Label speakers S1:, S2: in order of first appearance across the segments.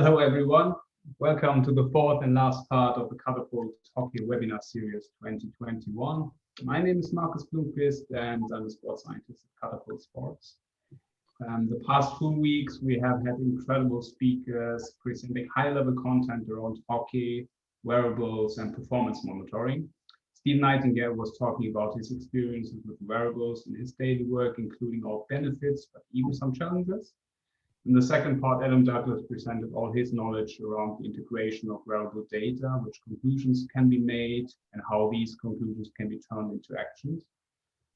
S1: Hello, everyone. Welcome to the fourth and last part of the Catapult Hockey Webinar Series 2021. My name is Marcus Blomqvist, and I'm a sports scientist at Catapult Sports. The past 2 weeks, we have had incredible speakers presenting high-level content around hockey, wearables, and performance monitoring. Steve Nightingale was talking about his experiences with wearables in his daily work, including all benefits, but even some challenges. In the second part, Adam Douglas presented all his knowledge around the integration of wearable data, which conclusions can be made, and how these conclusions can be turned into actions.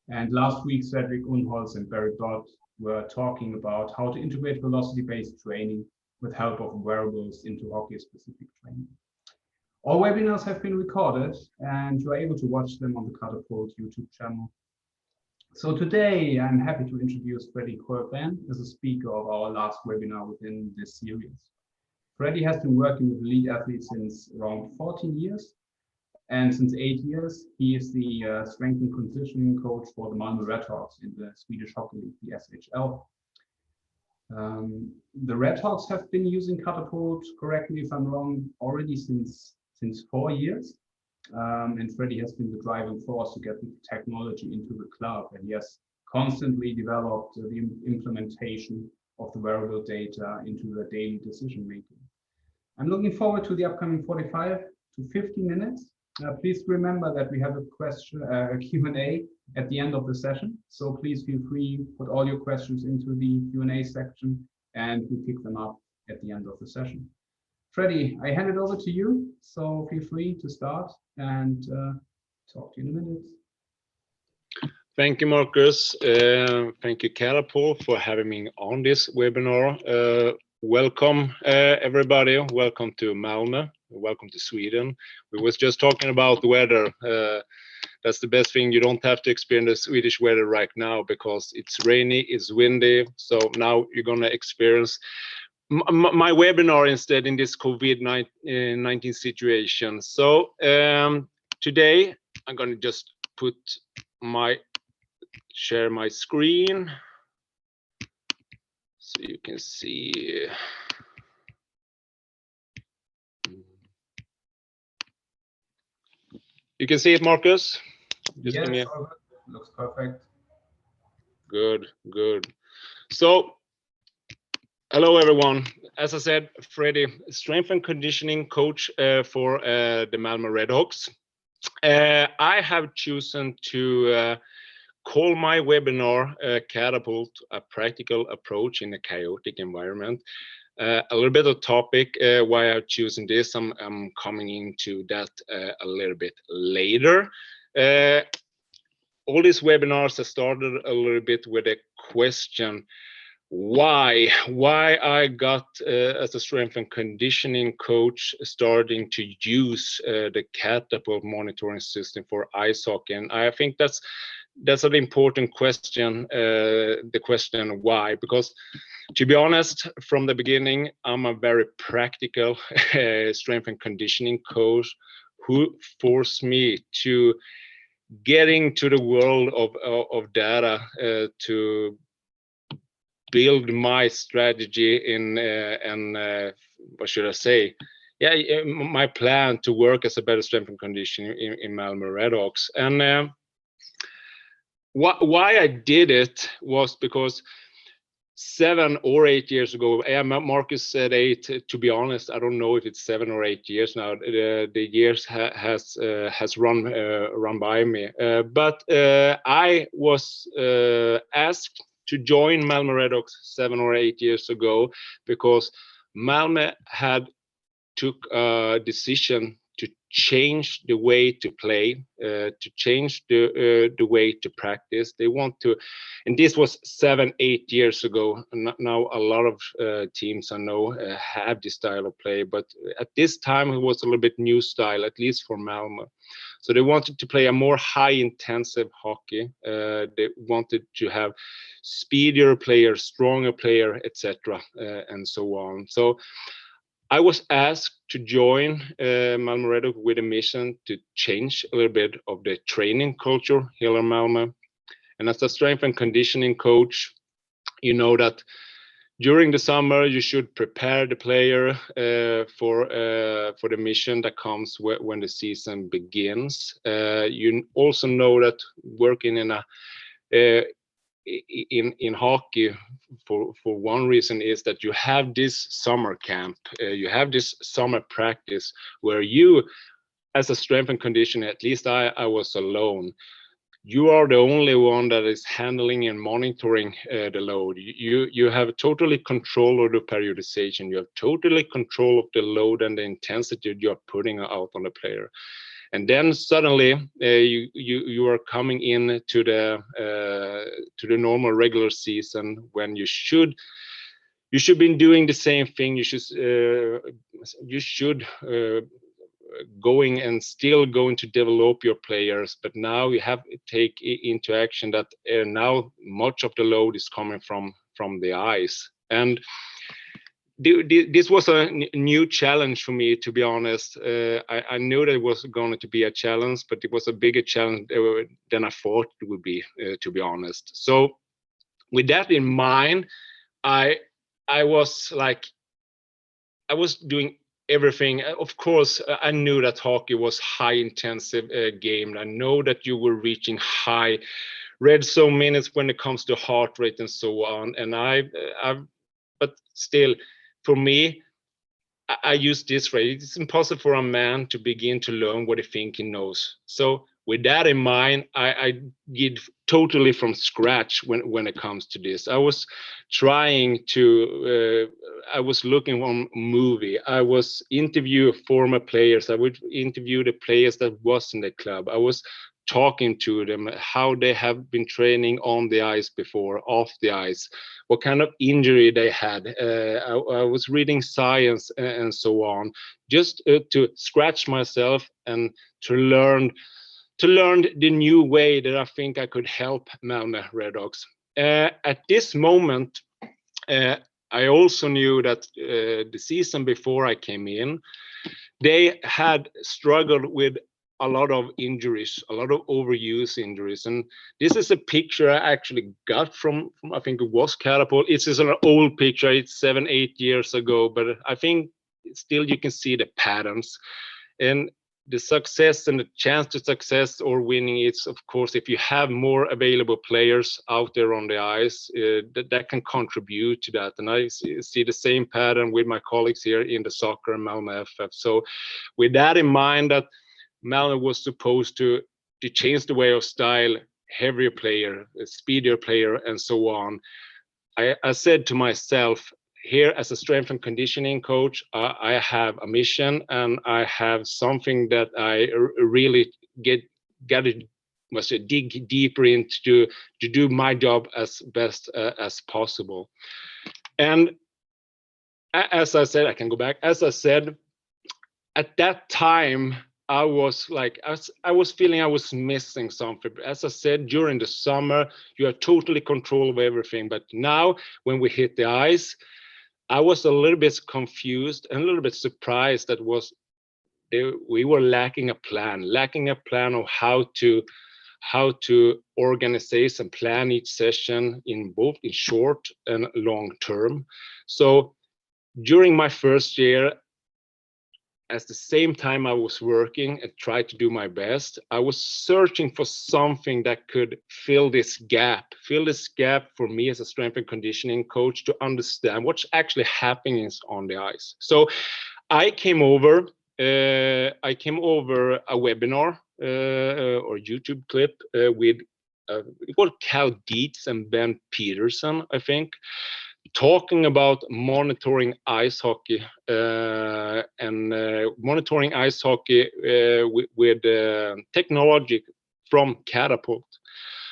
S1: And last week, Cedric Unholz and Barry Dodd were talking about how to integrate velocity-based training with help of wearables into hockey-specific training. All webinars have been recorded, and you are able to watch them on the Catapult YouTube channel. So today, I'm happy to introduce Freddie as a speaker of our last webinar within this series. Freddie has been working with elite athletes since around 14 years, and since 8 years, he is the strength and conditioning coach for the Malmo Redhawks in the Swedish Hockey League, the SHL. The Redhawks have been using Catapult, correctly if I'm wrong, already since 4 years. And Freddie has been the driving force to get the technology into the club, and he has constantly developed the implementation of the wearable data into the daily decision making. I'm looking forward to the upcoming 45 to 50 minutes. Please remember that we have a Q&A at the end of the session, so please feel free to put all your questions into the Q&A section, and we pick them up at the end of the session. Freddie, I hand it over to you, so feel free to start and talk to you in a minute.
S2: Thank you, Marcus. Thank you, Catapult, for having me on this webinar. Welcome, everybody. Welcome to Malmo. Welcome to Sweden. We was just talking about the weather. That's the best thing. You don't have to experience the Swedish weather right now because it's rainy, it's windy. So now you're going to experience my webinar instead in this COVID-19 situation. So today I'm going to just share my screen so you can see. You can see it, Marcus?
S1: Just yes, looks perfect.
S2: Good. So hello, everyone. As I said, Freddie, strength and conditioning coach for the Malmo Redhawks. I have chosen to call my webinar Catapult, a practical approach in a chaotic environment. A little bit of topic, why I've chosen this. I'm coming into that a little bit later. All these webinars have started a little bit with a question. Why I got as a strength and conditioning coach starting to use the Catapult monitoring system for ice hockey, and I think that's an important question. The question why, because to be honest, from the beginning, I'm a very practical strength and conditioning coach who forced me to get into the world of data to build my strategy and what should I say? Yeah, my plan to work as a better strength and conditioning in Malmo Redhawks. And why I did it was because 7 or 8 years ago, Marcus said 8. To be honest, I don't know if it's 7 or 8 years now. The years has run by me. But I was asked to join Malmo Redhawks 7 or 8 years ago because Malmo had took a decision to change the way to play, to change the way to practice. They want to, and this was 7, 8 years ago. Now a lot of teams I know have this style of play, but at this time it was a little bit new style, at least for Malmo. So they wanted to play a more high-intensive hockey. They wanted to have speedier players, stronger player, etc., and so on. So I was asked to join Malmo Redhawks with a mission to change a little bit of the training culture here in Malmo. And as a strength and conditioning coach, you know that During the summer, you should prepare the player for the mission that comes when the season begins. You also know that working in hockey for one reason is that you have this summer camp, you have this summer practice where you, as a strength and conditioning, at least I was alone. You are the only one that is handling and monitoring the load. You have totally control of the periodization. You have totally control of the load and the intensity you are putting out on the player. And then suddenly you are coming in to the normal regular season when you should be doing the same thing. You should going and still going to develop your players, but now you have to take into action that now much of the load is coming from the ice. And this was a new challenge for me, to be honest. I knew that it was going to be a challenge, but it was a bigger challenge than I thought it would be, to be honest. So with that in mind, I was doing everything. Of course, I knew that hockey was high intensive game. I know that you were reaching high red zone minutes when it comes to heart rate and so on. And but still, for me, I use this phrase: it's impossible for a man to begin to learn what he thinks he knows. So with that in mind, I did totally from scratch when it comes to this. I was trying to, I was looking on movie. I was interview former players. I would interview the players that was in the club. I was talking to them, how they have been training on the ice before, off the ice, what kind of injury they had. I was reading science and so on, just to scratch myself and to learn the new way that I think I could help Malmo Redhawks. At this moment, I also knew that the season before I came in, they had struggled with a lot of injuries, a lot of overuse injuries. And this is a picture I actually got from I think it was Catapult. It's an old picture, it's 7-8 years ago, but I think still you can see the patterns. And the success and the chance to success or winning, it's of course if you have more available players out there on the ice, that can contribute to that. And I see the same pattern with my colleagues here in the soccer and Malmo FF. So with that in mind, that Malmo was supposed to change the way of style, heavier player, speedier player, and so on. I said to myself, here as a strength and conditioning coach, I have a mission and I have something that I really got to dig deeper into to do my job as best as possible. And as I said, I can go back. As I said, at that time, I was like, I was feeling I was missing something. As I said, during the summer, you have totally control of everything. But now, when we hit the ice, I was a little bit confused and a little bit surprised that we were lacking a plan of how to organize and plan each session in both in short and long term. So during my first year, at the same time I was working and tried to do my best, I was searching for something that could fill this gap for me as a strength and conditioning coach to understand what's actually happening on the ice. So I came over a webinar or YouTube clip with it was Cal Dietz and Ben Peterson, I think, talking about monitoring ice hockey and monitoring ice hockey with technology from Catapult.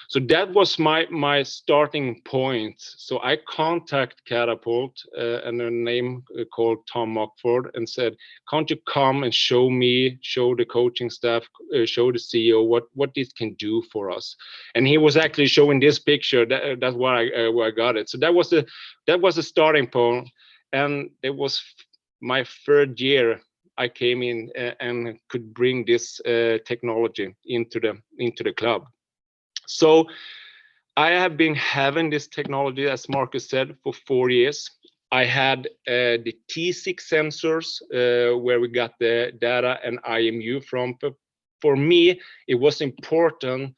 S2: So that was my starting point. So I contacted Catapult and a name called Tom Mockford and said, can't you come and show the coaching staff, show the CEO what this can do for us? And he was actually showing this picture. That's where I got it. So that was the starting point. And it was my third year I came in and could bring this technology into the club. So I have been having this technology, as Marcus said, for 4 years. I had the T6 sensors where we got the data and IMU from. For me, it was important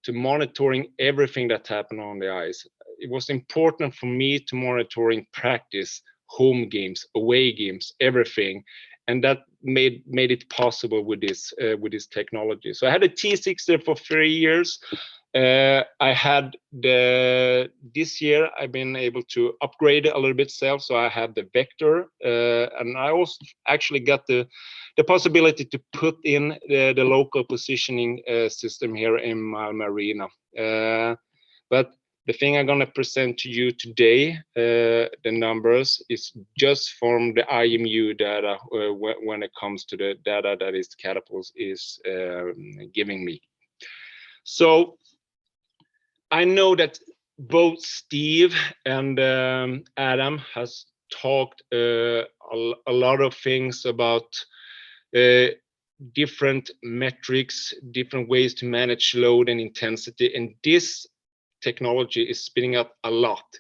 S2: to monitoring everything that happened on the ice. It was important for me to monitoring practice, home games, away games, everything, and that made it possible with this technology. So I had a T6 there for 3 years. I had this year I've been able to upgrade it a little bit self, so I have the Vector, and I also actually got the possibility to put in the local positioning system here in Malmo Arena. But the thing I'm going to present to you today, the numbers, is just from the IMU data when it comes to the data that is Catapult is giving me. So I know that both Steve and Adam has talked a lot of things about different metrics, different ways to manage load and intensity, and this technology is spinning up a lot.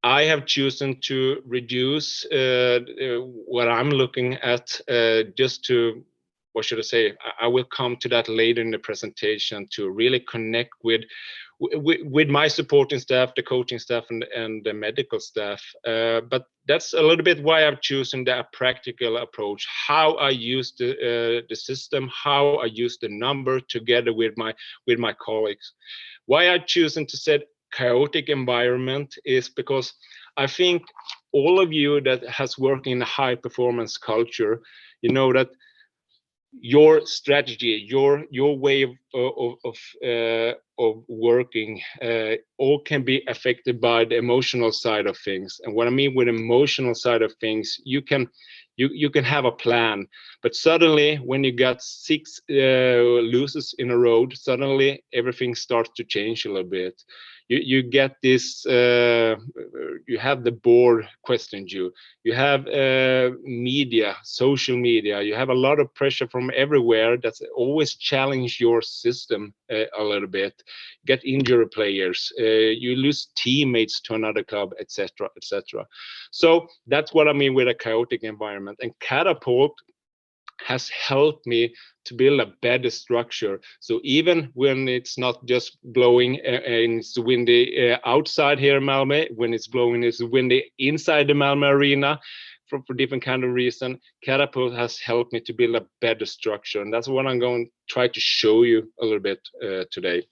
S2: I have chosen to reduce what I'm looking at just to, what should I say, I will come to that later in the presentation, to really connect with my supporting staff, the coaching staff, and the medical staff. But that's a little bit why I've chosen that practical approach, how I use the system, how I use the number together with my colleagues. Why I've chosen to set chaotic environment is because I think all of you that has worked in a high performance culture, you know that your strategy, your way of working, all can be affected by the emotional side of things. And what I mean with emotional side of things, you can have a plan, but suddenly when you got 6 losses in a row, suddenly everything starts to change a little bit. You get this, you have the board questions you have media, social media, you have a lot of pressure from everywhere that's always challenge your system a little bit, get injured players, you lose teammates to another club, etc., etc. So that's what I mean with a chaotic environment, and Catapult has helped me to build a better structure. So even when it's not just blowing and it's windy outside here in Malmo, when it's blowing, it's windy inside the Malmo Arena for different kind of reason, Catapult has helped me to build a better structure. And that's what I'm going to try to show you a little bit today.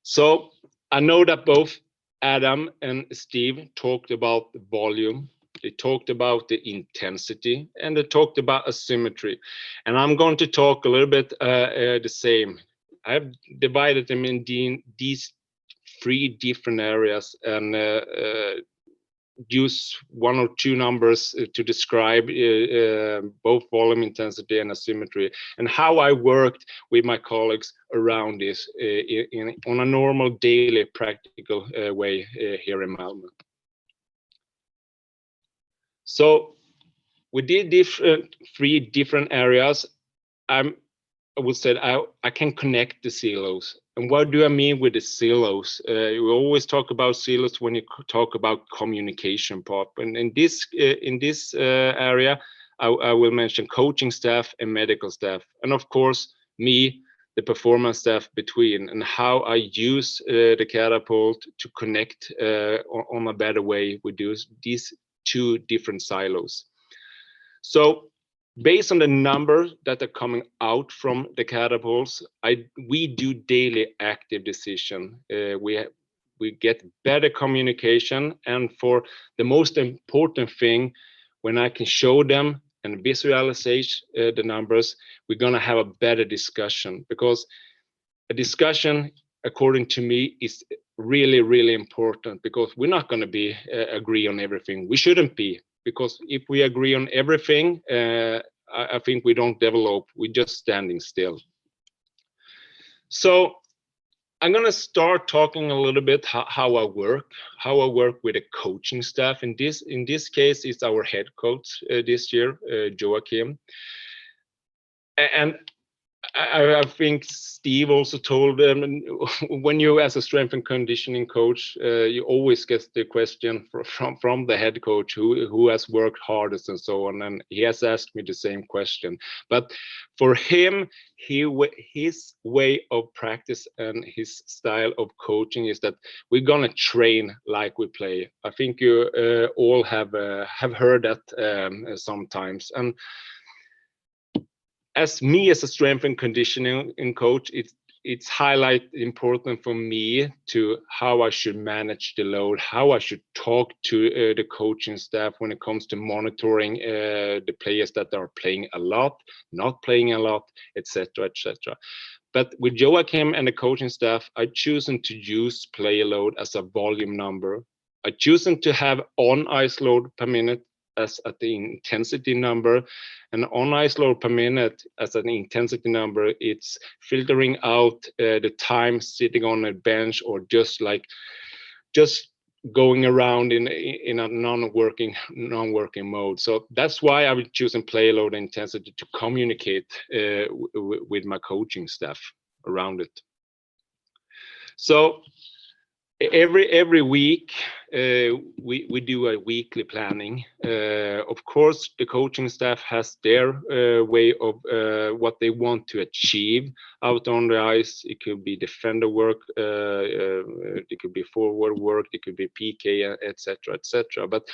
S2: So I know that both Adam and Steve talked about the volume. They talked about the intensity, and they talked about asymmetry. And I'm going to talk a little bit the same. I've divided them in these 3 different areas, and use 1 or 2 numbers to describe both volume, intensity, and asymmetry, and how I worked with my colleagues around this on a normal daily practical way here in Malmo. So we did 3 different areas. I would say I can connect the silos. And what do I mean with the silos? We always talk about silos when you talk about communication part. And in this area, I will mention coaching staff and medical staff, and of course me, the performance staff between, and how I use the Catapult to connect on a better way with these 2 different silos. So based on the numbers that are coming out from the Catapults, we do daily active decision. We get better communication, and for the most important thing, when I can show them and visualize the numbers, we're gonna have a better discussion, because a discussion, according to me, is really, really important, because we're not gonna be agree on everything. We shouldn't be, because if we agree on everything, I think we don't develop, we're just standing still. So I'm gonna start talking a little bit how I work with a coaching staff. In this case, it's our head coach this year, Joachim. And I think Steve also told them, when you as a strength and conditioning coach, you always get the question from the head coach who has worked hardest and so on, and he has asked me the same question. But for him, his way of practice and his style of coaching is that we're gonna train like we play. I think you all have heard that sometimes. And as me as a strength and conditioning coach, it's highlight important for me to how I should manage the load, how I should talk to the coaching staff when it comes to monitoring the players that are playing a lot, not playing a lot, etc., etc. But with Joachim and the coaching staff, I chosen to use player load as a volume number. I chosen to have on ice load per minute as at the intensity number, and on ice load per minute as an intensity number. It's filtering out the time sitting on a bench or just going around in a non-working mode. So that's why I would choose player load intensity to communicate with my coaching staff around it. So every week we do a weekly planning. Of course, the coaching staff has their way of what they want to achieve out on the ice. It could be defender work, it could be forward work, it could be PK, etc., etc. But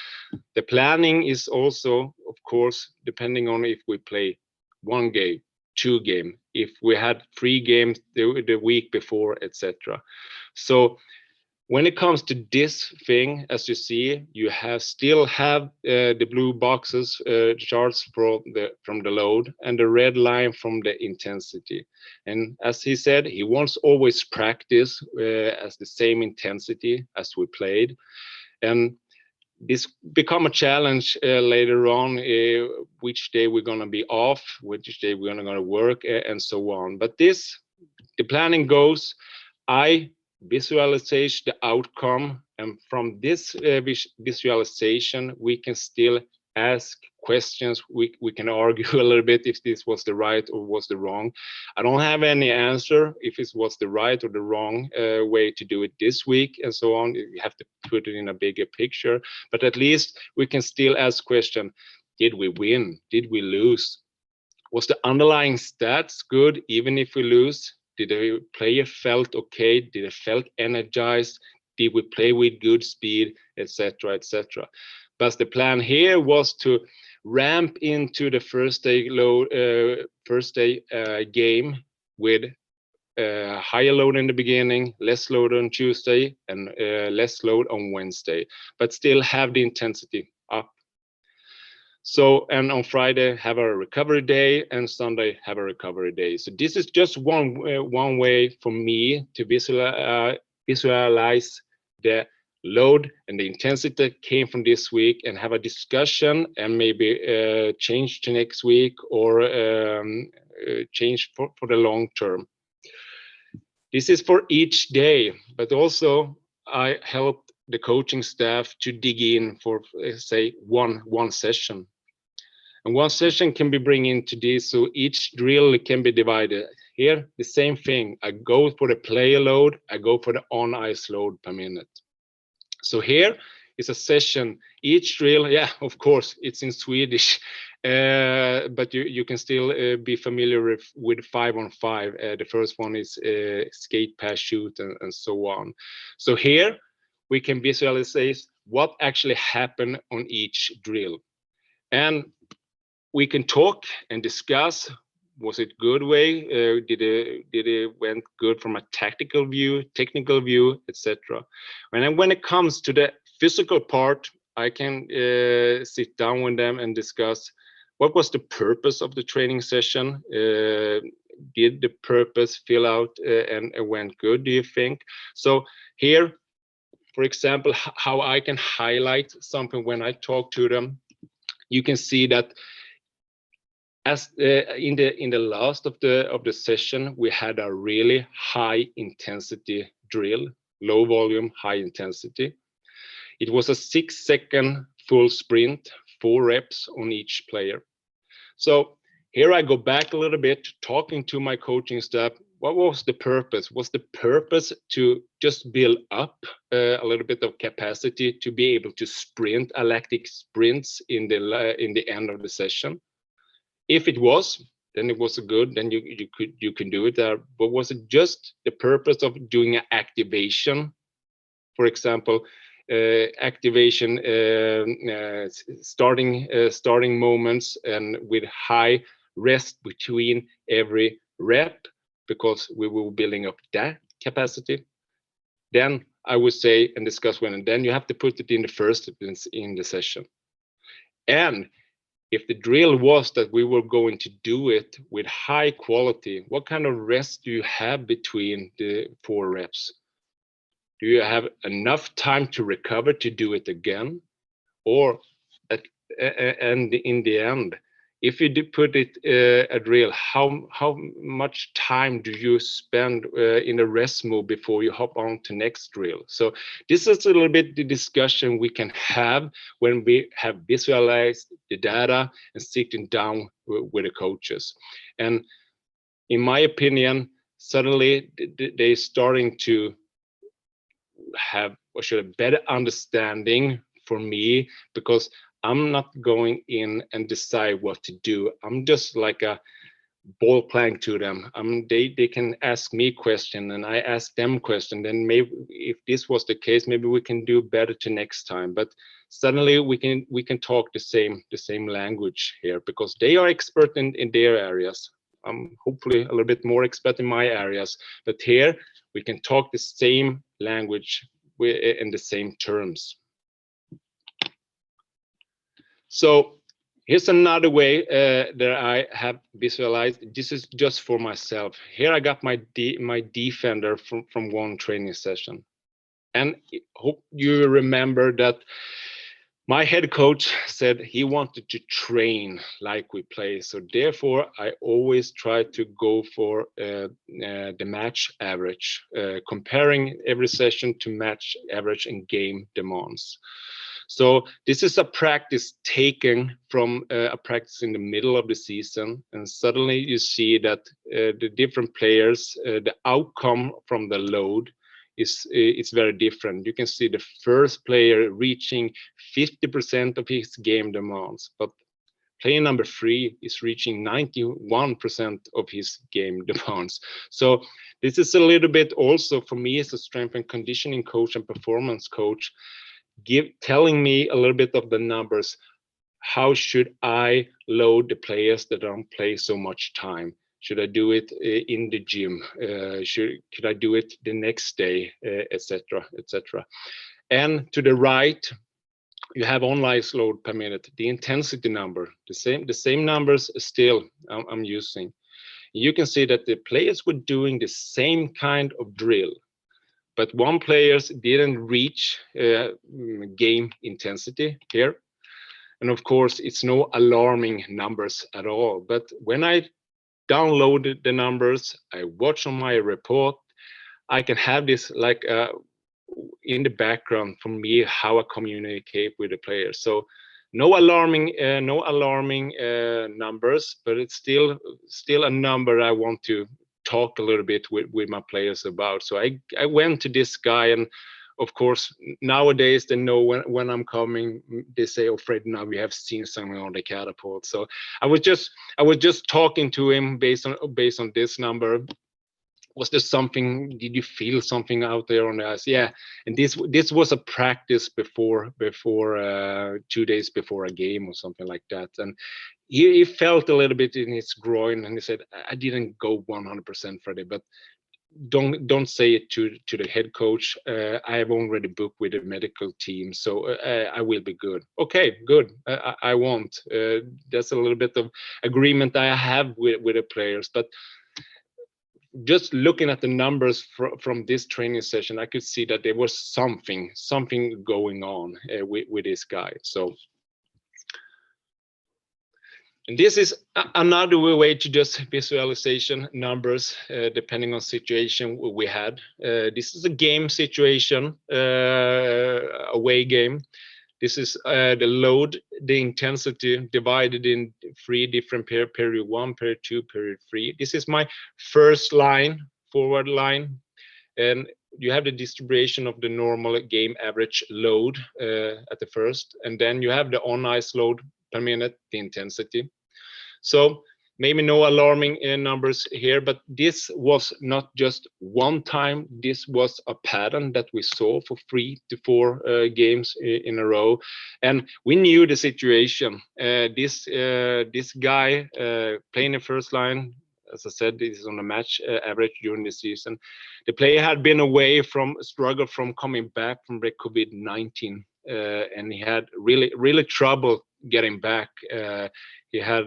S2: the planning is also, of course, depending on if we play 1 game, 2 games, if we had 3 games the week before, etc. So when it comes to this thing, as you see, you still have the blue boxes charts from the load and the red line from the intensity. And as he said, he wants always practice as the same intensity as we played. And this become a challenge later on, which day we're going to be off, which day we're going to work, and so on. But the planning goes, I visualize the outcome, and from this visualization we can still ask questions. We can argue a little bit if this was the right or was the wrong. I don't have any answer if it was the right or the wrong way to do it this week, and so on. You have to put it in a bigger picture, but at least we can still ask question: did we win? Did we lose? Was the underlying stats good even if we lose? Did the player felt okay? Did they felt energized? Did we play with good speed, etc., etc.? But the plan here was to ramp into the first day game with higher load in the beginning, less load on Tuesday, and less load on Wednesday, but still have the intensity up. So, and on Friday have a recovery day, and Sunday have a recovery day. So this is just one way for me to visualize the load and the intensity that came from this week, and have a discussion, and maybe change to next week, or change for the long term. This is for each day, but also I helped the coaching staff to dig in for, say, one session. And one session can be bring into this, so each drill can be divided. Here, the same thing. I go for the player load, I go for the on-ice load per minute. So here is a session. Each drill, yeah, of course, it's in Swedish, but you can still be familiar with 5-on-5. The first one is skate, pass, shoot, and so on. So here we can visualize what actually happened on each drill. And we can talk and discuss, was it good way? Did it went good from a tactical view, technical view, etc. And then when it comes to the physical part, I can sit down with them and discuss what was the purpose of the training session. Did the purpose fill out and went good, do you think? So here, for example, how I can highlight something when I talk to them, you can see that as in the last of the session, we had a really high intensity drill, low volume, high intensity. It was a 6-second full sprint, 4 reps on each player. So here I go back a little bit, talking to my coaching staff. What was the purpose? Was the purpose to just build up a little bit of capacity to be able to sprint lactic sprints in the end of the session? If it was, then it was good. Then you can do it there. But was it just the purpose of doing an activation? For example, activation starting moments and with high rest between every rep, because we were building up that capacity. Then I would say and discuss when, and then you have to put it in the first in the session. And if the drill was that we were going to do it with high quality, what kind of rest do you have between the 4 reps? Do you have enough time to recover to do it again? Or and in the end, if you did put it a drill, how much time do you spend in a rest mode before you hop on to next drill? So this is a little bit the discussion we can have when we have visualized the data and sitting down with the coaches. And in my opinion, suddenly they're starting to have a better understanding for me, because I'm not going in and decide what to do. I'm just like a ball playing to them. They can ask me question and I ask them question. Then maybe if this was the case, maybe we can do better to next time. But suddenly we can talk the same language here, because they are expert in their areas. I'm hopefully a little bit more expert in my areas, but here we can talk the same language in the same terms. So here's another way that I have visualized. This is just for myself. Here I got my defender from one training session, and hope you remember that my head coach said he wanted to train like we play. So therefore, I always try to go for the match average, comparing every session to match average and game demands. So this is a practice taken from a practice in the middle of the season, and suddenly you see that the different players, the outcome from the load it's very different. You can see the first player reaching 50% of his game demands, but player number 3 is reaching 91% of his game demands. So this is a little bit also for me as a strength and conditioning coach and performance coach, telling me a little bit of the numbers. How should I load the players that don't play so much time? Should I do it in the gym? Could I do it the next day, etc., etc. And to the right, you have online load per minute, the intensity number, the same numbers still I'm using. You can see that the players were doing the same kind of drill, but one players didn't reach game intensity here. And of course, it's no alarming numbers at all. But when I downloaded the numbers, I watch on my report, I can have this like in the background for me how I communicate with the players. So no alarming numbers, but it's still a number I want to talk a little bit with my players about. So I went to this guy, and of course nowadays they know when I'm coming. They say, "Oh, Fred, now we have seen something on the Catapult." So I was just talking to him based on this number. Was there something? Did you feel something out there on the ice? Yeah, and this was a practice before 2 days before a game or something like that, and he felt a little bit in his groin, and he said, "I didn't go 100%, Freddie, but don't say it to the head coach. I have already booked with the medical team, so I will be good." Okay, good. I won't. That's a little bit of agreement I have with the players, but just looking at the numbers from this training session, I could see that there was something going on with this guy. So, and this is another way to just visualization numbers depending on situation we had. This is a game situation, away game. This is the load, the intensity divided in 3 different period 1, period 2, period 3. This is my first line, forward line, and you have the distribution of the normal game average load at the first, and then you have the on ice load per minute, the intensity. So maybe no alarming numbers here, but this was not just one time. This was a pattern that we saw for 3 to 4 games in a row, and we knew the situation. This guy playing the first line, as I said, this is on a match average during the season. The player had been away from struggle from coming back from the COVID-19, and he had really trouble getting back. He had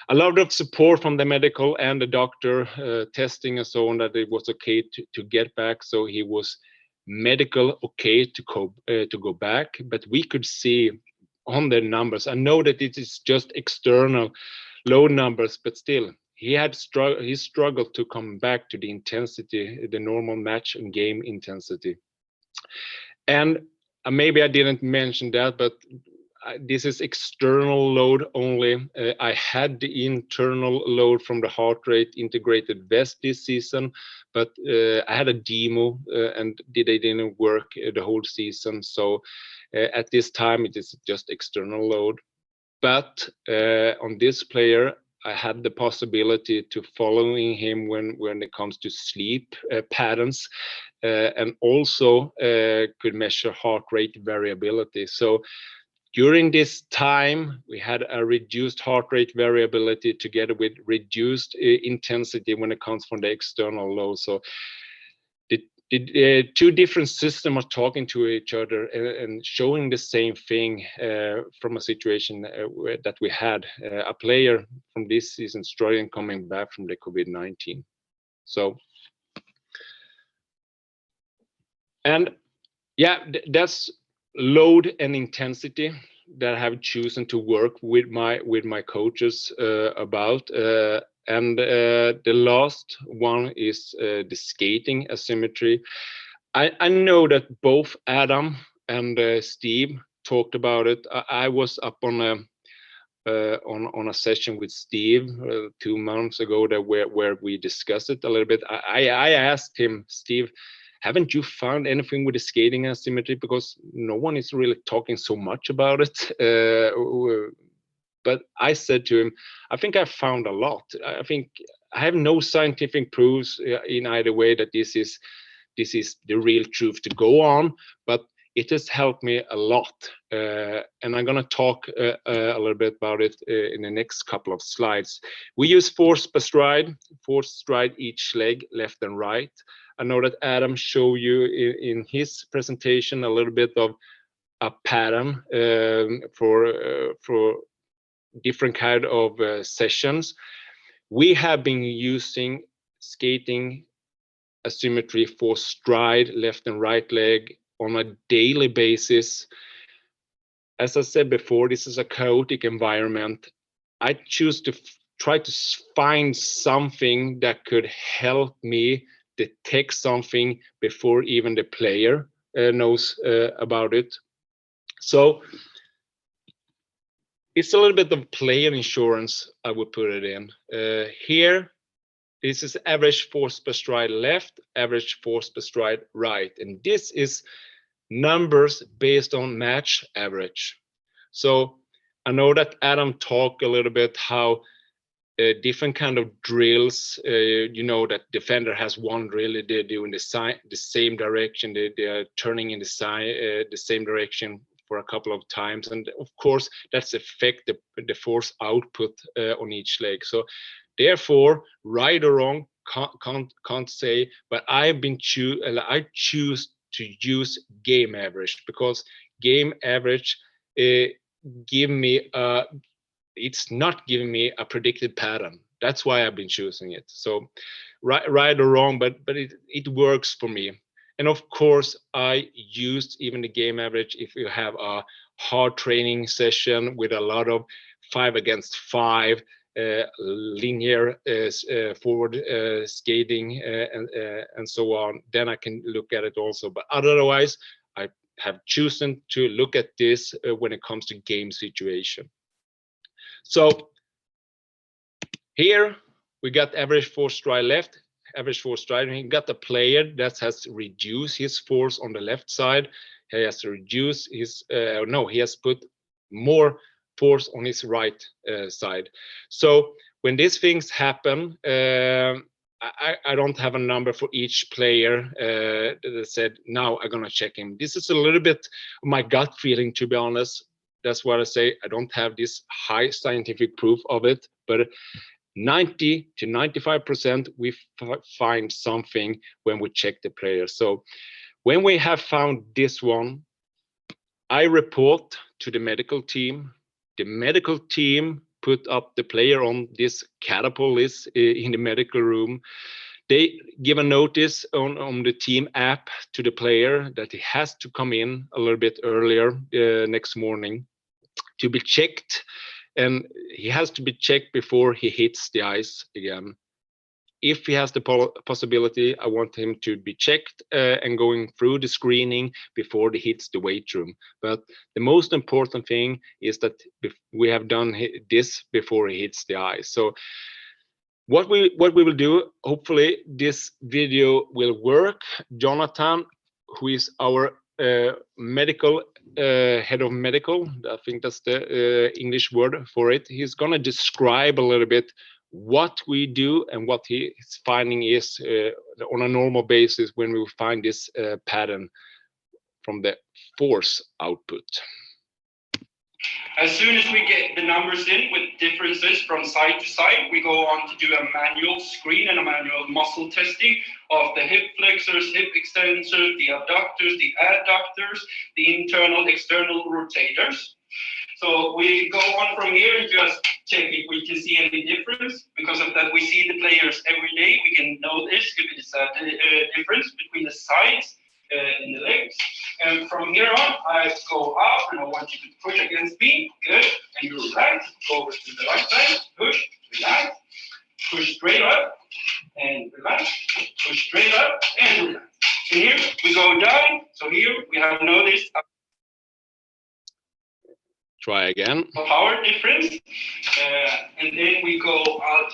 S2: a lot of support from the medical and the doctor testing and so on, that it was okay to get back. So he was medical okay to go back, but we could see on the numbers. I know that it is just external low numbers, but still he struggled to come back to the intensity, the normal match and game intensity. And maybe I didn't mention that, but this is external load only. I had the internal load from the heart rate integrated vest this season, but I had a demo and they didn't work the whole season. So at this time it is just external load. But on this player, I had the possibility to following him when it comes to sleep patterns, and also could measure heart rate variability. So during this time, we had a reduced heart rate variability together with reduced intensity when it comes from the external load. So the 2 different systems are talking to each other and showing the same thing from a situation that we had a player from this season struggling coming back from the COVID-19. So, and yeah, that's load and intensity that I have chosen to work with my coaches about. And the last one is the skating asymmetry. I know that both Adam and Steve talked about it. I was up on a session with Steve 2 months ago where we discussed it a little bit. I asked him, Steve, haven't you found anything with the skating asymmetry? Because no one is really talking so much about it. But I said to him, I think I found a lot. I think I have no scientific proofs in either way that this is the real truth to go on, but it has helped me a lot. And I'm going to talk a little bit about it in the next couple of slides. We use force per stride each leg, left and right. I know that Adam showed you in his presentation a little bit of a pattern for different kind of sessions. We have been using skating asymmetry for stride, left and right leg on a daily basis. As I said before, this is a chaotic environment. I choose to try to find something that could help me detect something before even the player knows about it. So it's a little bit of player insurance, I would put it in. Here, this is average force per stride left, average force per stride right. And this is numbers based on match average. So I know that Adam talked a little bit how different kind of drills, you know, that defender has one drill, they're doing the same direction, they are turning in the same direction for a couple of times, and of course that's affect the force output on each leg. So therefore, right or wrong, can't say, but I choose to use game average, because game average give me it's not giving me a predicted pattern. That's why I've been choosing it. So right or wrong, but it works for me. And of course, I used even the game average if you have a hard training session with a lot of 5 against 5 linear forward skating and so on. Then I can look at it also. But otherwise, I have chosen to look at this when it comes to game situation. So here we got average force stride left, average force stride. He got a player that has reduced his force on the left side. He has reduced his, he has put more force on his right side. So when these things happen, I don't have a number for each player that said, now I'm gonna check him. This is a little bit my gut feeling, to be honest. That's what I say. I don't have this high scientific proof of it, but 90 to 95% we find something when we check the player. So when we have found this one, I report to the medical team. The medical team put up the player on this Catapult list in the medical room. They give a notice on the team app to the player that he has to come in a little bit earlier next morning to be checked, and he has to be checked before he hits the ice again. If he has the possibility, I want him to be checked and going through the screening before he hits the weight room. But the most important thing is that we have done this before he hits the ice. So what we will do, hopefully this video will work. Jonathan, who is our medical head of medical, I think that's the English word for it, he's gonna describe a little bit what we do and what his finding is on a normal basis when we find this pattern from the force output.
S3: As soon as we get the numbers in with differences from side to side, we go on to do a manual screen and a manual muscle testing of the hip flexors, hip extensors, the abductors, the adductors, the internal, external rotators. So we go on from here and just check if we can see any difference. Because of that, we see the players every day. We can notice if it is a difference between the sides in the legs. And from here on, I go up and I want you to push against me. Good. And you relax. Go over to the right side. Push, relax. Push straight up and relax. Push straight up and relax. And here we go down. So here we have noticed
S2: Try again.
S3: Power difference. And then we go out.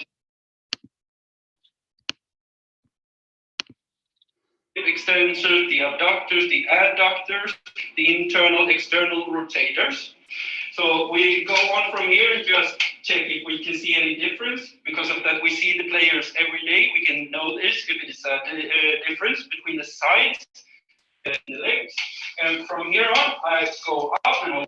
S3: Extensors, the abductors, the adductors, the internal, external rotators. So we go on from here and just check if we can see any difference. Because of that, we see the players every day. We can notice if it is a difference between the sides and the legs. And from here on, I go up and over.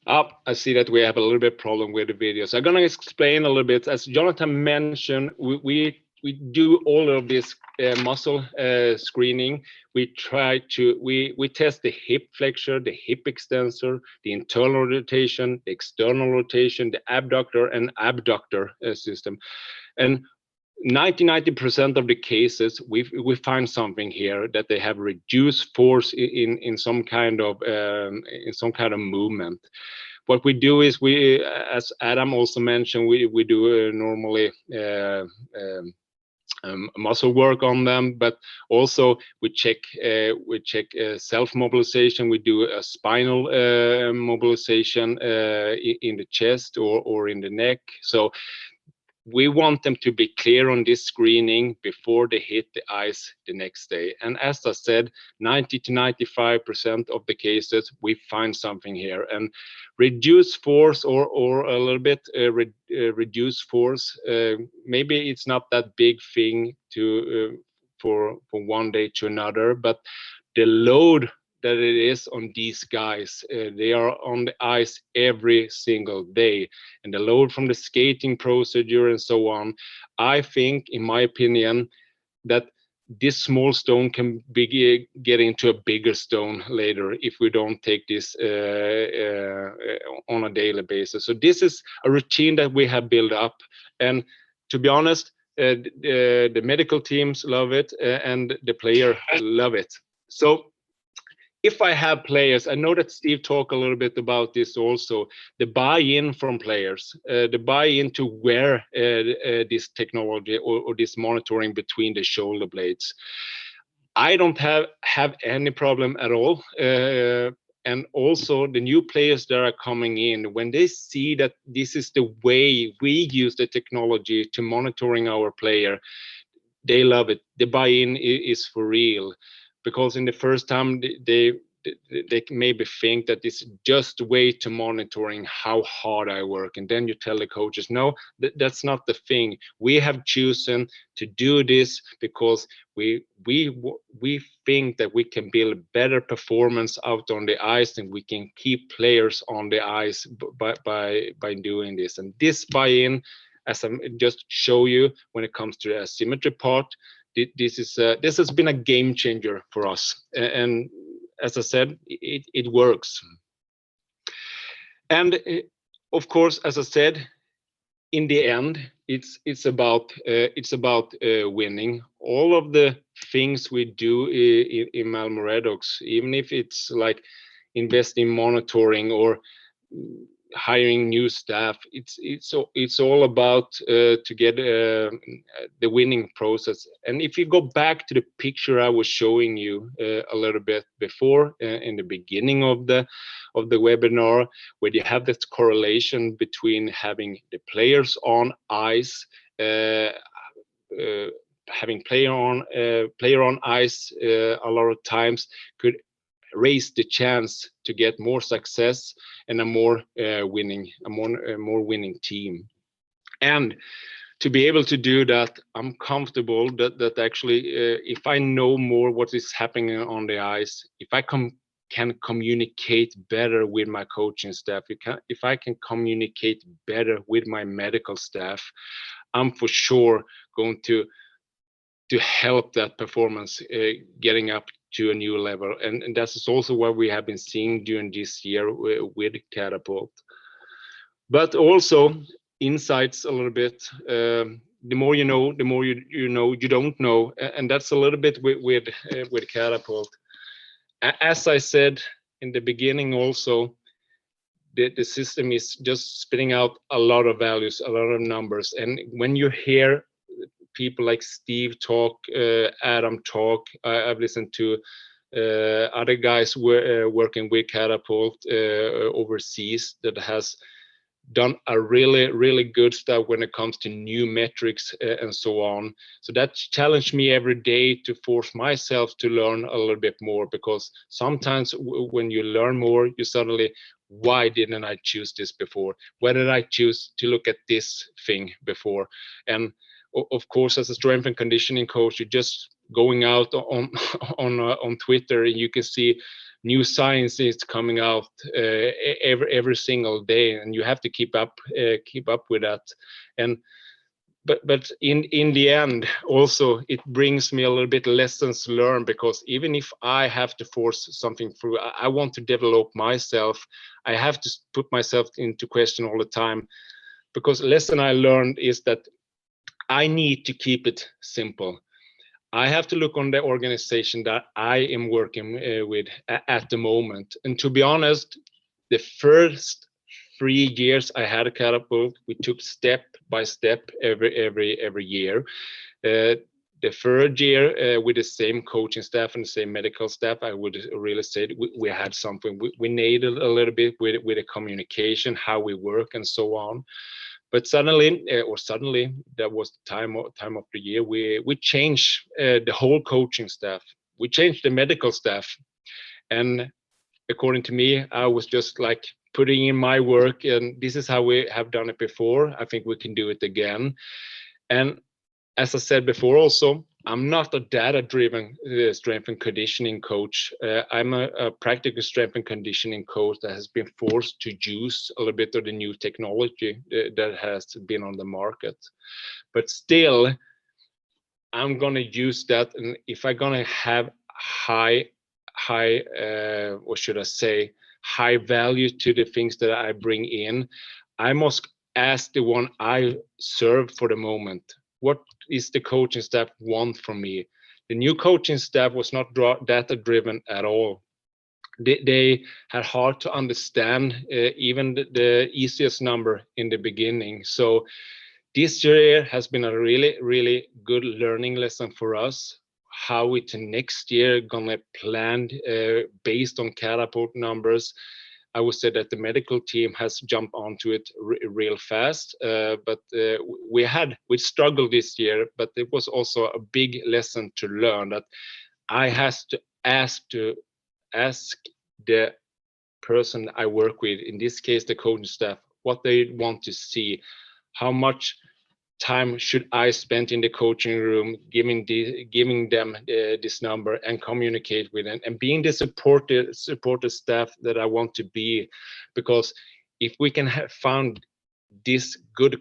S2: I see that we have a little bit problem with the video. So I'm gonna explain a little bit. As Jonathan mentioned, we do all of this muscle screening. We test the hip flexor, the hip extensor, the internal rotation, the external rotation, the abductor and abductor system. And 90% of the cases we find something here that they have reduced force in some kind of movement. What we do is we, as Adam also mentioned, we do normally muscle work on them, but also we check self mobilization. We do a spinal mobilization in the chest or in the neck. So we want them to be clear on this screening before they hit the ice the next day. And as I said, 90 to 95% of the cases, we find something here. And reduced force or a little bit reduced force, maybe it's not that big thing to for one day to another, but the load that it is on these guys, they are on the ice every single day, and the load from the skating procedure and so on, I think, in my opinion, that this small stone can get into a bigger stone later if we don't take this on a daily basis. So this is a routine that we have built up, and to be honest, the medical teams love it and the player love it. So if I have players, I know that Steve talked a little bit about this also, the buy-in from players, the buy-in to wear this technology or this monitoring between the shoulder blades. I don't have any problem at all. And also the new players that are coming in, when they see that this is the way we use the technology to monitoring our player, they love it. The buy-in is for real, because in the first time they maybe think that it's just a way to monitoring how hard I work, and then you tell the coaches, no, that's not the thing. We have chosen to do this because we think that we can build better performance out on the ice, and we can keep players on the ice by doing this. And this buy-in, as I just show you, when it comes to the asymmetry part, this has been a game changer for us. And as I said, it works. And of course, as I said, in the end, it's about winning. All of the things we do in Malmo Redhawks, even if it's like invest in monitoring or hiring new staff, it's all about to get the winning process. And if you go back to the picture I was showing you a little bit before in the beginning of the webinar, where you have this correlation between having the players on ice, having player on ice a lot of times could raise the chance to get more success and a more winning team. And to be able to do that, I'm comfortable that actually if I know more what is happening on the ice, if I can communicate better with my coaching staff, if I can communicate better with my medical staff, I'm for sure going to help that performance getting up to a new level. And that's also what we have been seeing during this year with Catapult. But also insights a little bit. The more you know, the more you know you don't know, and that's a little bit with Catapult. As I said in the beginning, also the system is just spitting out a lot of values, a lot of numbers, and when you hear people like Steve talk, Adam talk, I've listened to other guys working with Catapult overseas that has done a really good stuff when it comes to new metrics and so on. So that challenged me every day to force myself to learn a little bit more, because sometimes when you learn more, you suddenly, why didn't I choose this before? Why did I choose to look at this thing before? And of course, as a strength and conditioning coach, you're just going out on Twitter, and you can see new science is coming out every single day, and you have to keep up with that. And but in the end, also it brings me a little bit lessons learned, because even if I have to force something through, I want to develop myself. I have to put myself into question all the time, because lesson I learned is that I need to keep it simple. I have to look on the organization that I am working with at the moment. And to be honest, the first 3 years I had a Catapult, we took step by step every year. The third year with the same coaching staff and the same medical staff, I would really say we had something. We needed a little bit with the communication, how we work and so on. But suddenly, that was the time of the year, we changed the whole coaching staff. We changed the medical staff, and according to me, I was just like putting in my work, and this is how we have done it before. I think we can do it again. And as I said before, also, I'm not a data-driven strength and conditioning coach. I'm a practical strength and conditioning coach that has been forced to use a little bit of the new technology that has been on the market. But still, I'm gonna use that, and if I'm gonna have high value to the things that I bring in, I must ask the one I serve for the moment, what is the coaching staff want from me? The new coaching staff was not data driven at all. they had hard to understand even the easiest number in the beginning. So this year has been a really good learning lesson for us, how we to next year gonna plan based on Catapult numbers. I would say that the medical team has jumped onto it real fast, but we struggled this year, but it was also a big lesson to learn that I has to ask the person I work with, in this case the coaching staff, what they want to see, how much time should I spend in the coaching room, giving them this number and communicate with them and being the supportive staff that I want to be. Because if we can have found this good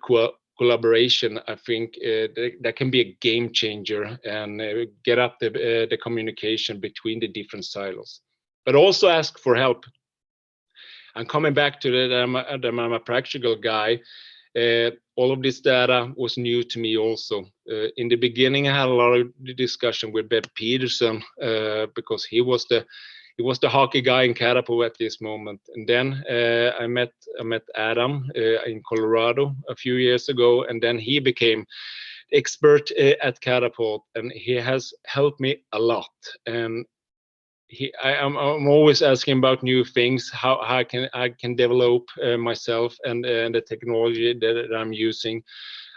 S2: collaboration, I think that can be a game changer and get up the communication between the different silos. But also ask for help. And coming back to that, I'm a practical guy. All of this data was new to me also. In the beginning, I had a lot of discussion with Bert Peterson because he was the hockey guy in Catapult at this moment. And then I met Adam in Colorado a few years ago, and then he became expert at Catapult, and he has helped me a lot. And I'm always asking about new things, how I can develop myself and the technology that I'm using.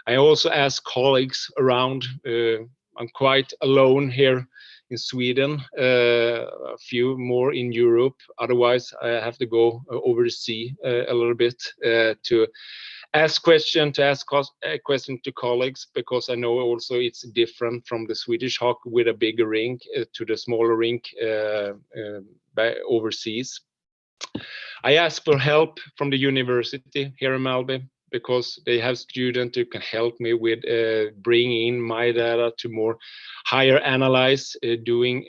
S2: I also ask colleagues around. I'm quite alone here in Sweden, a few more in Europe. Otherwise, I have to go over the sea a little bit to ask question to colleagues, because I know also it's different from the Swedish hockey with a bigger rink to the smaller rink overseas. I ask for help from the university here in Malmo, because they have students who can help me with bringing in my data to more higher analyze, doing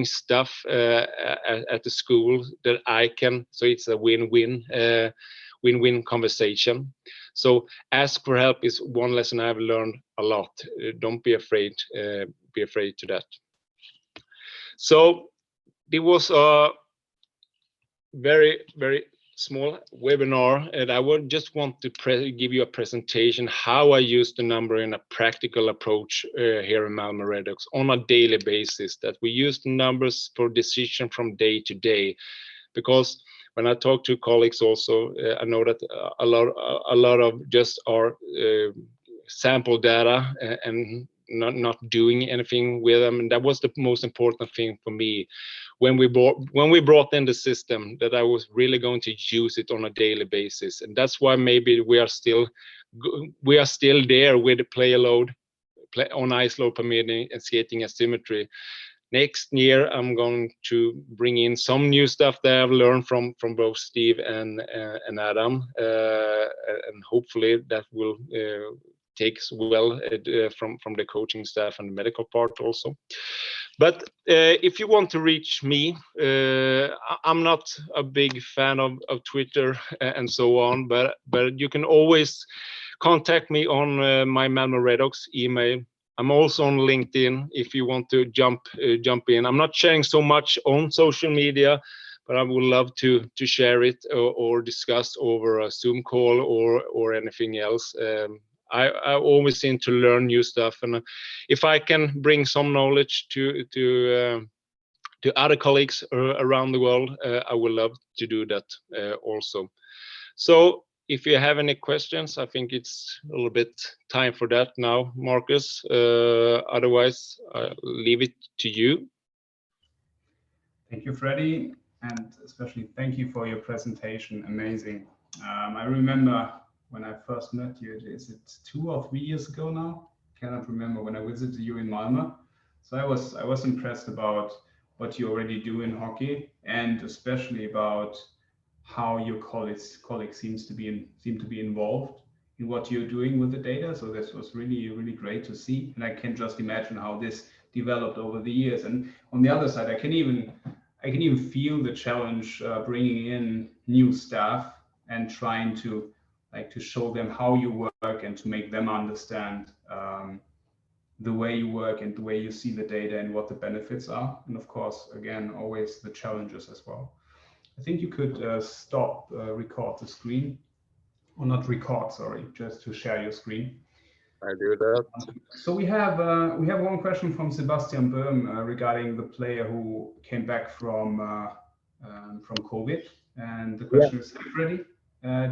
S2: stuff at the school that I can. So it's a win-win conversation. So ask for help is one lesson I've learned a lot. Don't be afraid. Be afraid to that. So it was a very small webinar, and I would just want to give you a presentation how I use the number in a practical approach here in Malmo Redhawks on a daily basis. That we use the numbers for decision from day to day, because when I talk to colleagues also, I know that a lot of just are sample data and not doing anything with them, and that was the most important thing for me when we brought in the system, that I was really going to use it on a daily basis. And that's why maybe we are still there with the player load, on ice load permitting and skating asymmetry. Next year, I'm going to bring in some new stuff that I've learned from both Steve and Adam, and hopefully that will takes well from the coaching staff and the medical part also. But if you want to reach me, I'm not a big fan of Twitter and so on, but you can always contact me on my Malmo Redhawks email. I'm also on LinkedIn if you want to jump in. I'm not sharing so much on social media, but I would love to share it or discuss over a Zoom call or anything else. I always seem to learn new stuff, and if I can bring some knowledge to other colleagues around the world, I would love to do that also. So if you have any questions, I think it's a little bit time for that now, Marcus. Otherwise, I'll leave it to you.
S1: Thank you, Freddie, and especially thank you for your presentation. Amazing. I remember when I first met you, is it 2 or 3 years ago now? Cannot remember, when I visited you in Malmo. So I was impressed about what you already do in hockey, and especially about how your colleagues seem to be involved in what you're doing with the data. So this was really great to see, and I can just imagine how this developed over the years. And on the other side, I can even feel the challenge bringing in new staff and trying to show them how you work and to make them understand the way you work and the way you see the data and what the benefits are. And of course, again, always the challenges as well. I think you could stop record the screen, or not record, sorry, just to share your screen.
S2: I do that.
S1: So we have one question from Sebastian Böhm regarding the player who came back from COVID, and the question is, Freddie,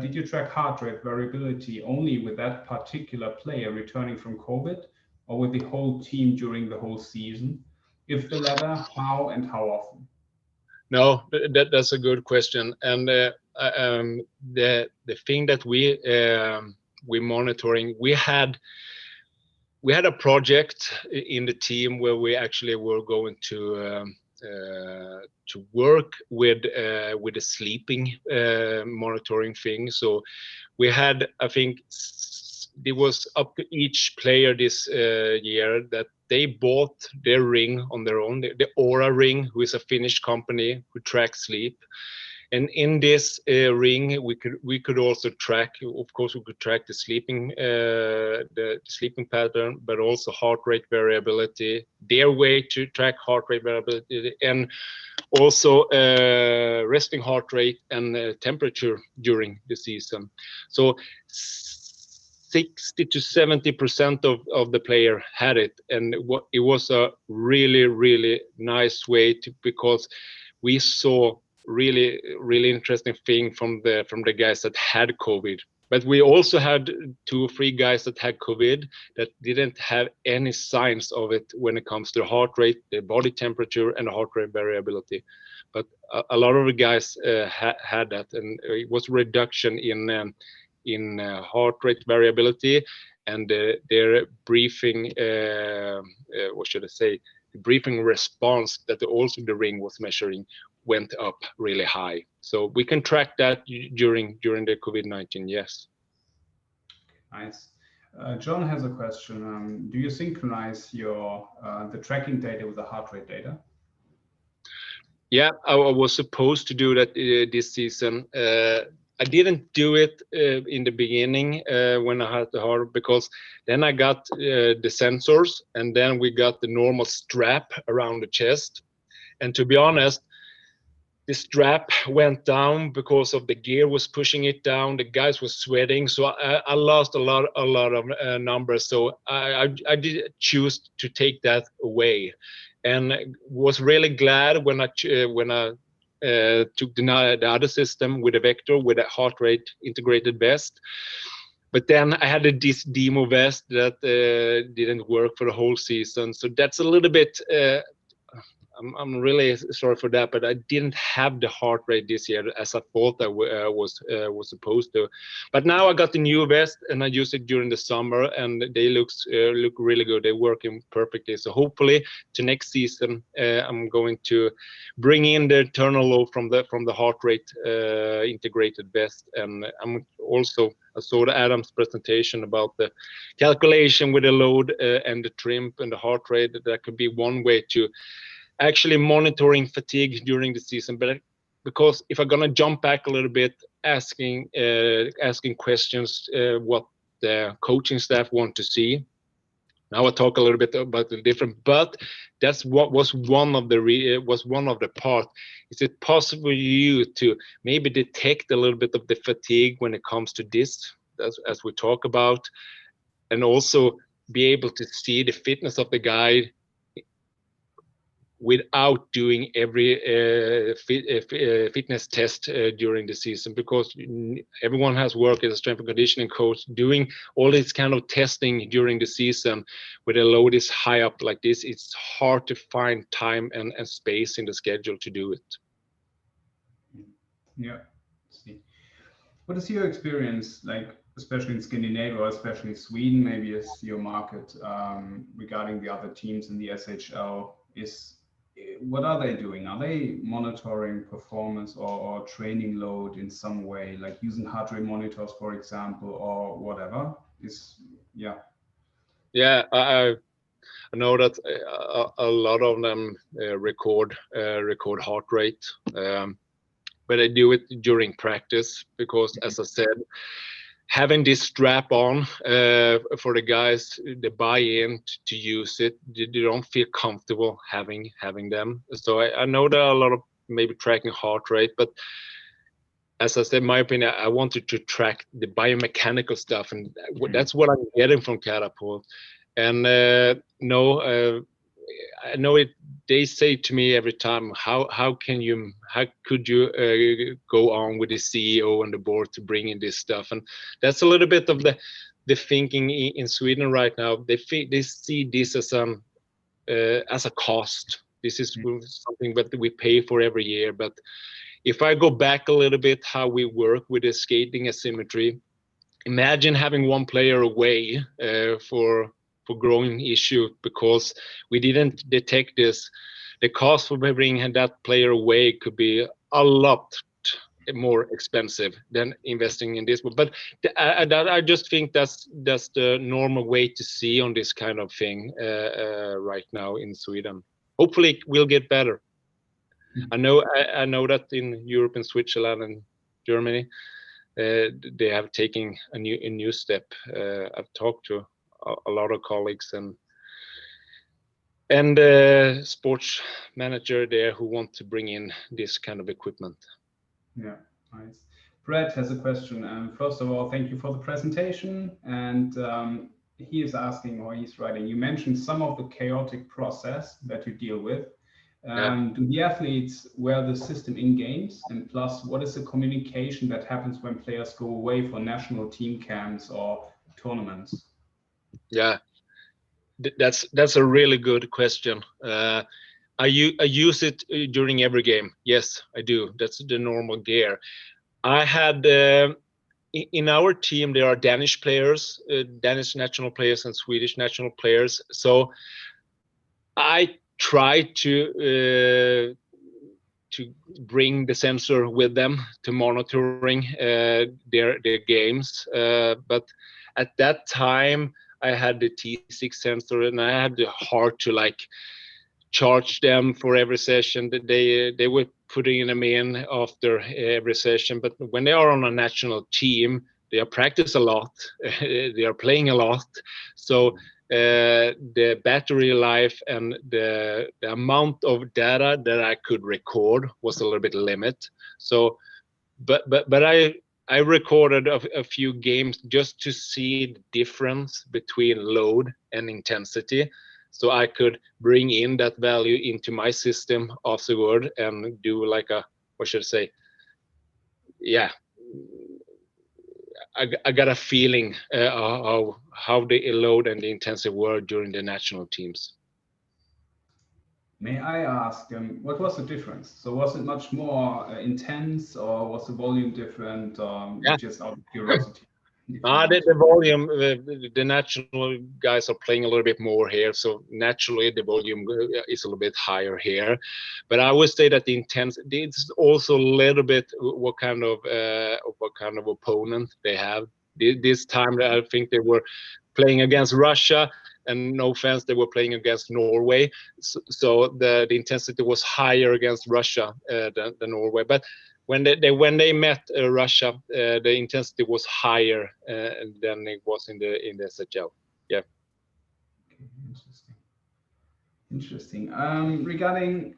S1: did you track heart rate variability only with that particular player returning from COVID, or with the whole team during the whole season? If the latter, how and how often?
S2: No, that's a good question, and the thing that we're monitoring, we had a project in the team where we actually were going to work with the sleeping monitoring thing. So we had, I think it was up to each player this year that they bought their ring on their own, the Aura ring, who is a Finnish company who tracks sleep. And in this ring, we could also track. Of course, we could track the sleeping pattern, but also heart rate variability. Their way to track heart rate variability, and also resting heart rate and temperature during the season. So 60 to 70% of the player had it, and it was a really nice way to, because we saw really interesting thing from the guys that had COVID. But we also had 2 or 3 guys that had COVID that didn't have any signs of it when it comes to heart rate, the body temperature, and the heart rate variability. But a lot of the guys had that, and it was reduction in heart rate variability, and their briefing, what should I say, the briefing response that also the ring was measuring went up really high. So we can track that during the COVID-19, yes.
S1: Nice. John has a question. Do you synchronize your the tracking data with the heart rate data?
S2: Yeah, I was supposed to do that this season. I didn't do it in the beginning when I had the heart, because then I got the sensors, and then we got the normal strap around the chest. And to be honest, the strap went down because of the gear was pushing it down. The guys were sweating, so I lost a lot of numbers. So I did choose to take that away, and was really glad when I took the other system with a vector with a heart rate integrated vest. But then I had this demo vest that didn't work for the whole season. So that's a little bit. I'm really sorry for that, but I didn't have the heart rate this year as I thought I was supposed to. But now I got the new vest, and I used it during the summer, and they look really good. They're working perfectly. So hopefully to next season, I'm going to bring in the internal load from the heart rate integrated vest, and I'm also. I saw the Adam's presentation about the calculation with the load and the trim and the heart rate. That could be one way to actually monitoring fatigue during the season. But because if I'm gonna jump back a little bit, asking questions what the coaching staff want to see. Now I talk a little bit about the different, but that's what was one of the part. Is it possible for you to maybe detect a little bit of the fatigue when it comes to this, as we talk about, and also be able to see the fitness of the guy without doing every fitness test during the season, because everyone has worked as a strength and conditioning coach doing all this kind of testing during the season. When the load is high up like this, it's hard to find time and space in the schedule to do it.
S1: Yeah. See, what is your experience like, especially in Scandinavia, or especially Sweden, maybe as your market, regarding the other teams in the SHL? What are they doing? Are they monitoring performance or training load in some way, like using heart rate monitors, for example, or whatever?
S2: Yeah, I know that a lot of them record heart rate, but they do it during practice, because, as I said, having this strap on for the guys, the buy-in to use it, they don't feel comfortable having them. So I know there are a lot of maybe tracking heart rate, but as I said, in my opinion, I wanted to track the biomechanical stuff, and that's what I'm getting from Catapult. And I know it. They say to me every time, how could you go on with the CEO and the board to bring in this stuff? And that's a little bit of the thinking in Sweden right now. They see this as a cost. This is something that we pay for every year. But if I go back a little bit, how we work with the skating asymmetry, imagine having one player away for growing issue because we didn't detect this. The cost for bringing that player away could be a lot more expensive than investing in this. But I just think that's the normal way to see on this kind of thing right now in Sweden. Hopefully it will get better. I know that in Europe and Switzerland and Germany, they have taken a new step. I've talked to a lot of colleagues and sports manager there who want to bring in this kind of equipment.
S1: Yeah, nice. Brett has a question. First of all, thank you for the presentation. And he is asking, or he's writing, you mentioned some of the chaotic process that you deal with. Do the athletes wear the system in games? And plus, what is the communication that happens when players go away for national team camps or tournaments?
S2: Yeah, that's a really good question. I use it during every game. Yes, I do. That's the normal gear. I had in our team there are Danish players, Danish national players and Swedish national players. So I try to bring the sensor with them to monitoring their games. But at that time, I had the T6 sensor, and I had the heart to charge them for every session. That they were putting them in after every session. But when they are on a national team, they are practice a lot, they are playing a lot. So the battery life and the amount of data that I could record was a little bit limited. So, but I recorded a few games just to see the difference between load and intensity, so I could bring in that value into my system afterward and do what should I say? Yeah, I got a feeling of how the load and the intensity were during the national teams.
S1: May I ask, what was the difference? So was it much more intense, or was the volume different? Just out of curiosity.
S2: The volume, the national guys are playing a little bit more here, so naturally the volume is a little bit higher here. But I would say that the intensity is also a little bit what kind of opponent they have. This time I think they were playing against Russia, and no offense, they were playing against Norway, so the intensity was higher against Russia than Norway. But when they met Russia, the intensity was higher than it was in the SHL. Yeah.
S1: Okay, interesting. Regarding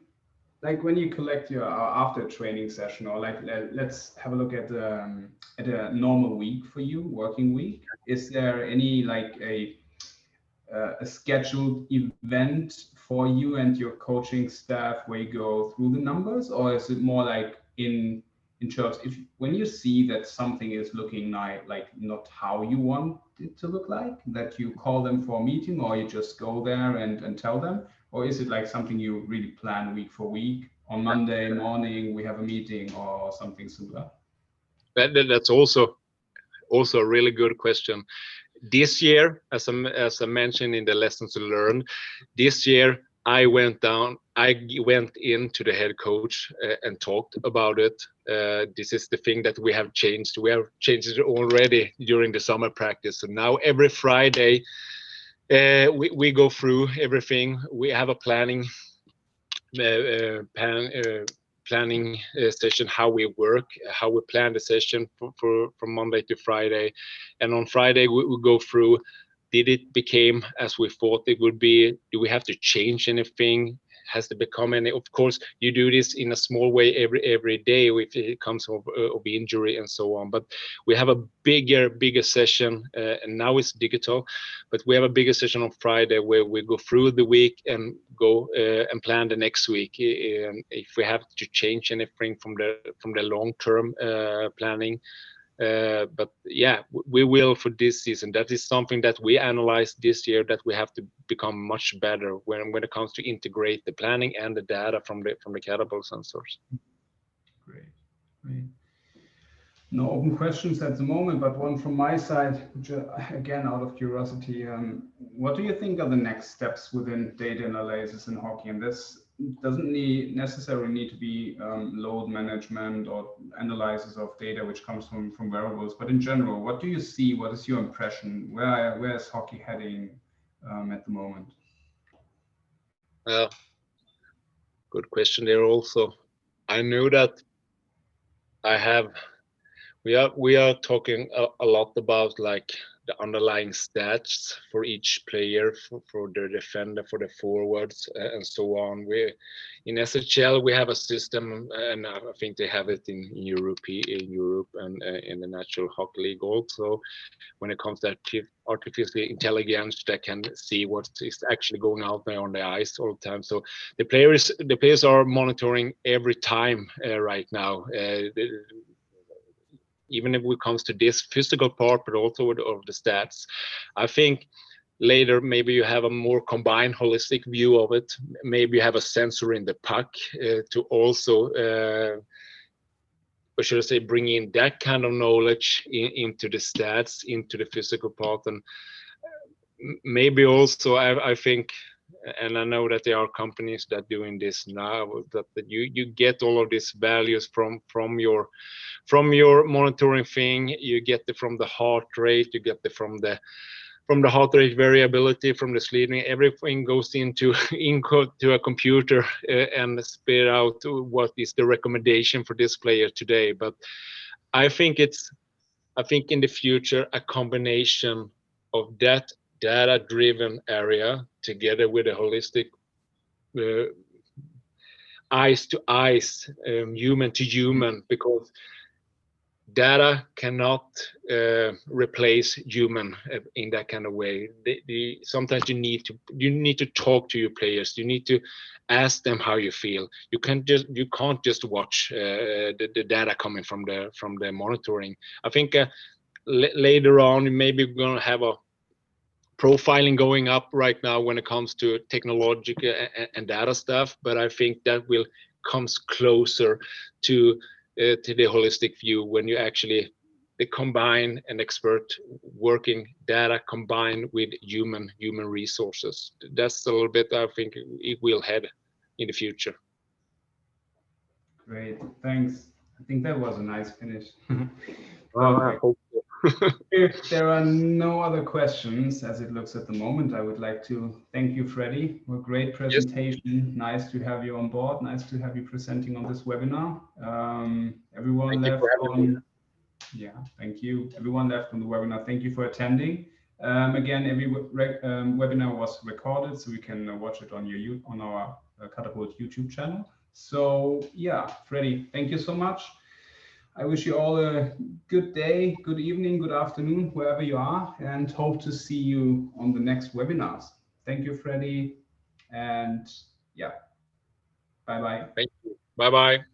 S1: when you collect your after training session, or let's have a look at a normal week for you, working week. Is there any a scheduled event for you and your coaching staff where you go through the numbers, or is it more in terms when you see that something is looking not how you want it to look like, that you call them for a meeting, or you just go there and tell them, or is it something you really plan week for week? On Monday morning we have a meeting or something similar?
S2: That's also a really good question. This year, as I mentioned in the lessons learned, this year I went into the head coach and talked about it. This is the thing that we have changed. We have changed it already during the summer practice. So now every Friday, we go through everything. We have a planning planning session, how we work, how we plan the session from Monday to Friday. And on Friday we go through, did it became as we thought it would be? Do we have to change anything? Has to become any? Of course, you do this in a small way every day if it comes of injury and so on. But we have a bigger session, and now it's digital. But we have a bigger session on Friday where we go through the week and go and plan the next week. If we have to change anything from the long-term planning. But yeah, we will for this season. That is something that we analyzed this year, that we have to become much better when it comes to integrate the planning and the data from the Catapult sensors.
S1: Great. No open questions at the moment, but one from my side, which, again, out of curiosity, what do you think are the next steps within data analysis in hockey? And this doesn't necessarily need to be load management or analysis of data which comes from wearables, but in general, what do you see? What is your impression? Where is hockey heading at the moment?
S2: Well, good question there also. I know that we are talking a lot about like the underlying stats for each player, for the defender, for the forwards, and so on. In SHL we have a system, and I think they have it in Europe and in the National Hockey League also. When it comes to artificial intelligence that can see what is actually going out there on the ice all the time. So the players are monitoring every time right now. Even if it comes to this physical part, but also of the stats. I think later maybe you have a more combined holistic view of it. Maybe you have a sensor in the puck to also, or should I say, bring in that kind of knowledge into the stats, into the physical part. And maybe also I think, and I know that there are companies that doing this now, that you get all of these values from your monitoring thing. You get it from the heart rate, you get it from the heart rate variability, from the sleeping. Everything goes into a computer and spit out what is the recommendation for this player today. But I think in the future a combination of that data-driven area together with a holistic eyes to eyes, human to human, because data cannot replace human in that kind of way. Sometimes you need to talk to your players. You need to ask them how you feel. You can't just watch the data coming from the monitoring. I think later on maybe we're going to have a profiling going up right now when it comes to technology and data stuff, but I think that will comes closer to the holistic view when you actually combine an expert working data combined with human resources. That's a little bit I think it will head in the future.
S1: Great, thanks. I think that was a nice finish.
S2: I hope so.
S1: If there are no other questions, as it looks at the moment, I would like to thank you, Freddie, for a great presentation. Yes. Nice to have you on board. Nice to have you presenting on this webinar. Everyone left on. Yeah, thank you. Everyone left on the webinar. Thank you for attending. Again, every webinar was recorded, so you can watch it on our Catapult YouTube channel. So yeah, Freddie, thank you so much. I wish you all a good day, good evening, good afternoon, wherever you are, and hope to see you on the next webinars. Thank you, Freddie. And yeah, bye-bye.
S2: Thank you. Bye-bye.